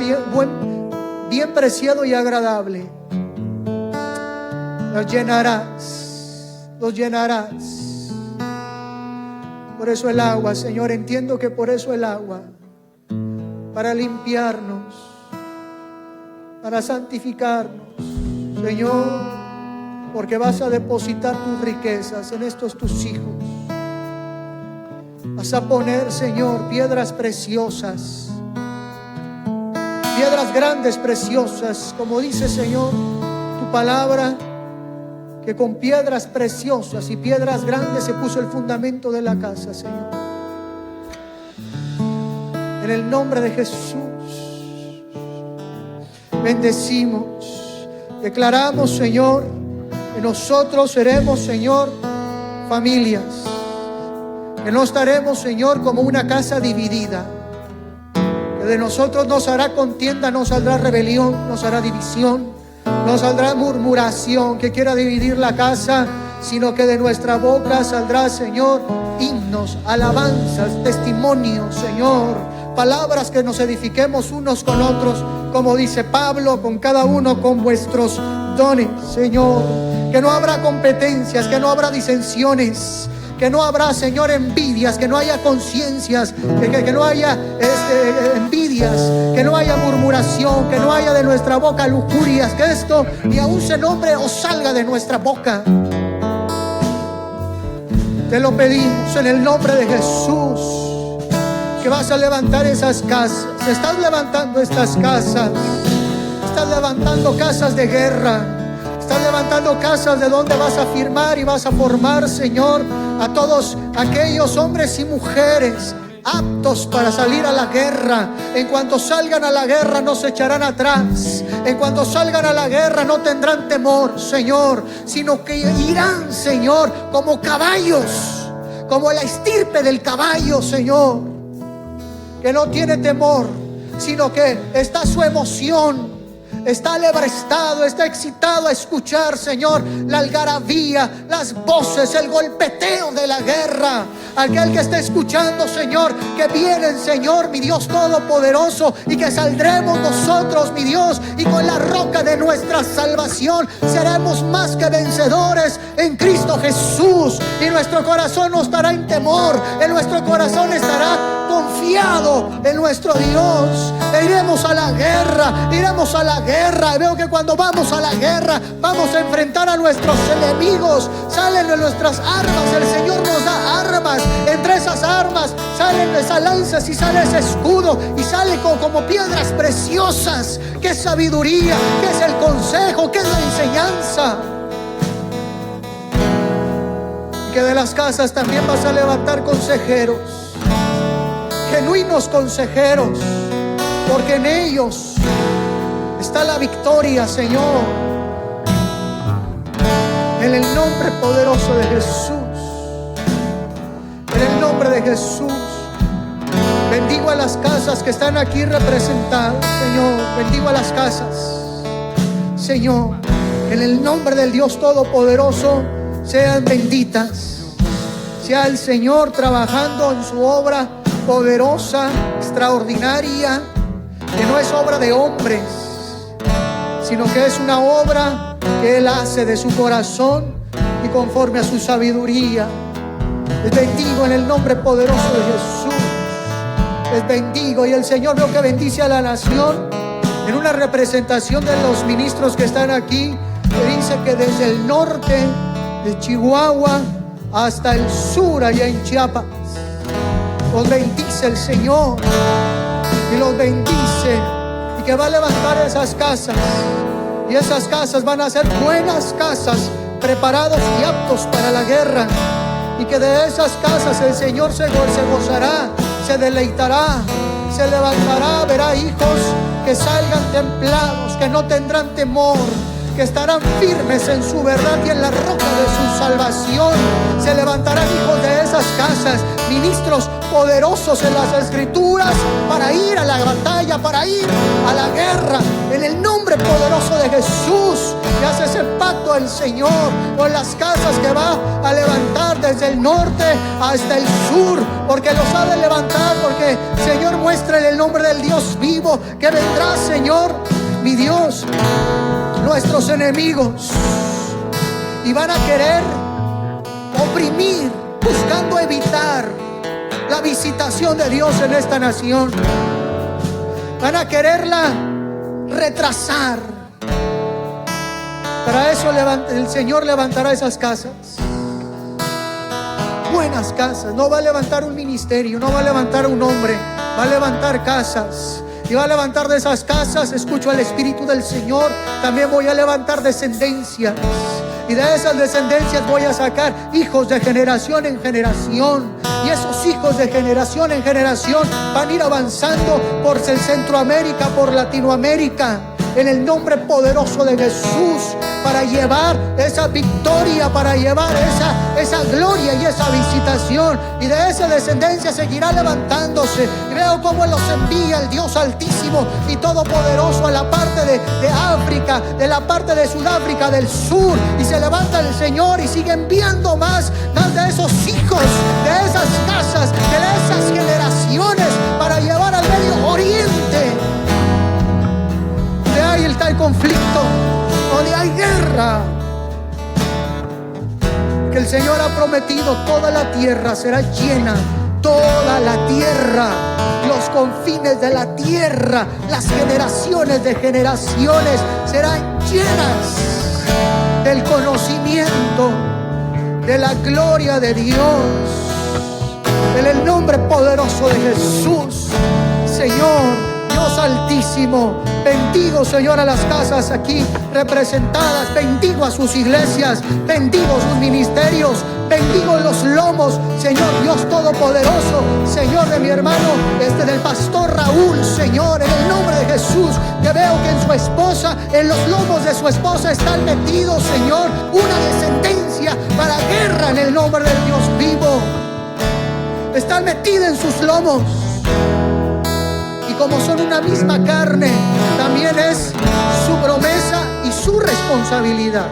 bien preciado y agradable. Los llenarás, los llenarás. Por eso el agua, Señor, entiendo que por eso el agua, para limpiarnos, para santificarnos, Señor, porque vas a depositar tus riquezas en estos tus hijos. Vas a poner, Señor, piedras preciosas, piedras grandes, preciosas, como dice, Señor, tu palabra, que con piedras preciosas y piedras grandes se puso el fundamento de la casa, Señor. En el nombre de Jesús bendecimos, declaramos, Señor, que nosotros seremos, Señor, familias, que no estaremos, Señor, como una casa dividida, que de nosotros no hará contienda, no saldrá rebelión, no hará división, no saldrá murmuración que quiera dividir la casa, sino que de nuestra boca saldrá, Señor, himnos, alabanzas, testimonios, Señor, palabras que nos edifiquemos unos con otros, como dice Pablo, con cada uno con vuestros dones, Señor. Que no habrá competencias, que no habrá disensiones, que no habrá, Señor, envidias, que no haya conciencias, que no haya envidias, que no haya murmuración, que no haya de nuestra boca lujurias, que esto ni aún se nombre o salga de nuestra boca. Te lo pedimos en el nombre de Jesús, que vas a levantar esas casas. Estás levantando estas casas, estás levantando casas de guerra, estás levantando casas de donde vas a firmar y vas a formar, Señor, a todos aquellos hombres y mujeres aptos para salir a la guerra. En cuanto salgan a la guerra no se echarán atrás. En cuanto salgan a la guerra no tendrán temor, Señor, sino que irán, Señor, como caballos, como la estirpe del caballo, Señor, que no tiene temor, sino que está su emoción, está alebrestado, está excitado a escuchar, Señor, la algarabía, las voces, el golpeteo de la guerra. Aquel que está escuchando, Señor, que vienen, Señor, mi Dios todopoderoso, y que saldremos nosotros, mi Dios, y con la roca de nuestra salvación seremos más que vencedores en Cristo Jesús. Y nuestro corazón no estará en temor, en nuestro corazón estará confiado en nuestro Dios. E iremos a la guerra, iremos a la guerra. Veo que cuando vamos a la guerra vamos a enfrentar a nuestros enemigos. Salen de nuestras armas, el Señor nos da armas. Entre esas armas salen esas lanzas y sale ese escudo y sale como piedras preciosas. ¿Qué es sabiduría? ¿Qué es el consejo? ¿Qué es la enseñanza? Que de las casas también vas a levantar consejeros, genuinos consejeros, porque en ellos está la victoria, Señor. En el nombre poderoso de Jesús, en el nombre de Jesús, bendigo a las casas que están aquí representadas, Señor. Bendigo a las casas, Señor. En el nombre del Dios Todopoderoso, sean benditas. Sea el Señor trabajando en su obra poderosa, extraordinaria, que no es obra de hombres, sino que es una obra que Él hace de su corazón y conforme a su sabiduría. Les bendigo en el nombre poderoso de Jesús. Les bendigo, y el Señor veo que bendice a la nación en una representación de los ministros que están aquí, que dice que desde el norte de Chihuahua hasta el sur, allá en Chiapas, los bendice el Señor, y los bendice, y que va a levantar esas casas, y esas casas van a ser buenas casas, preparados y aptos para la guerra, y que de esas casas el Señor se gozará, se deleitará, se levantará, verá hijos que salgan templados, que no tendrán temor, que estarán firmes en su verdad y en la roca de su salvación. Se levantarán hijos de esas casas, ministros poderosos en las Escrituras, para ir a la batalla, para ir a la guerra, en el nombre poderoso de Jesús. Y hace ese pacto el Señor con las casas que va a levantar desde el norte hasta el sur, porque los ha de levantar, porque Señor, muestra en el nombre del Dios vivo que vendrá, Señor, mi Dios, nuestros enemigos, y van a querer oprimir, buscando evitar la visitación de Dios en esta nación. Van a quererla retrasar. Para eso el Señor levantará esas casas, buenas casas. No va a levantar un ministerio, no va a levantar un hombre, va a levantar casas. Y va a levantar de esas casas, escucho al Espíritu del Señor, también voy a levantar descendencias. y de esas descendencias voy a sacar hijos de generación en generación, y esos hijos de generación en generación van a ir avanzando por Centroamérica, por Latinoamérica, en el nombre poderoso de Jesús, para llevar esa victoria, para llevar esa gloria y esa visitación. Y de esa descendencia seguirá levantándose. Y veo cómo los envía el Dios Altísimo y Todopoderoso a la parte de África, de la parte de Sudáfrica del sur. Y se levanta el Señor y sigue enviando más de esos hijos, de esas casas, de esas generaciones, para llevar al Medio Oriente. Donde hay el tal conflicto, donde hay guerra, que el Señor ha prometido, toda la tierra será llena, toda la tierra, los confines de la tierra, las generaciones de generaciones serán llenas del conocimiento de la gloria de Dios, en el nombre poderoso de Jesús. Señor Dios Altísimo, bendigo, Señor, a las casas aquí representadas, bendigo a sus iglesias, bendigo sus ministerios, bendigo los lomos, Señor Dios Todopoderoso, Señor, de mi hermano, del pastor Raúl, Señor, en el nombre de Jesús, que veo que en su esposa, en los lomos de su esposa están metidos, Señor, una descendencia para guerra en el nombre del Dios vivo. Están metidas en sus lomos. Y como son una misma carne, también es su promesa y su responsabilidad,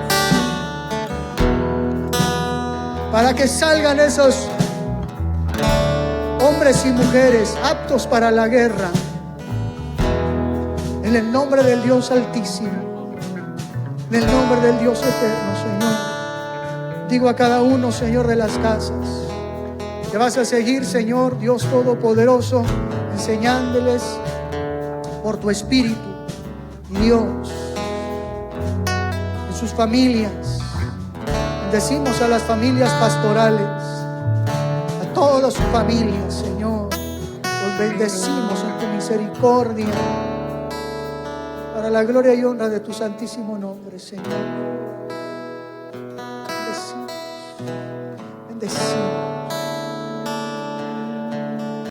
para que salgan esos hombres y mujeres aptos para la guerra, en el nombre del Dios Altísimo, en el nombre del Dios Eterno. Señor, digo a cada uno, Señor, de las casas, que vas a seguir, Señor Dios Todopoderoso, enseñándoles por tu Espíritu, Dios, en sus familias. Bendecimos a las familias pastorales, a toda su familia, Señor. Los bendecimos en tu misericordia, para la gloria y honra de tu santísimo nombre, Señor. Bendecimos, bendecimos.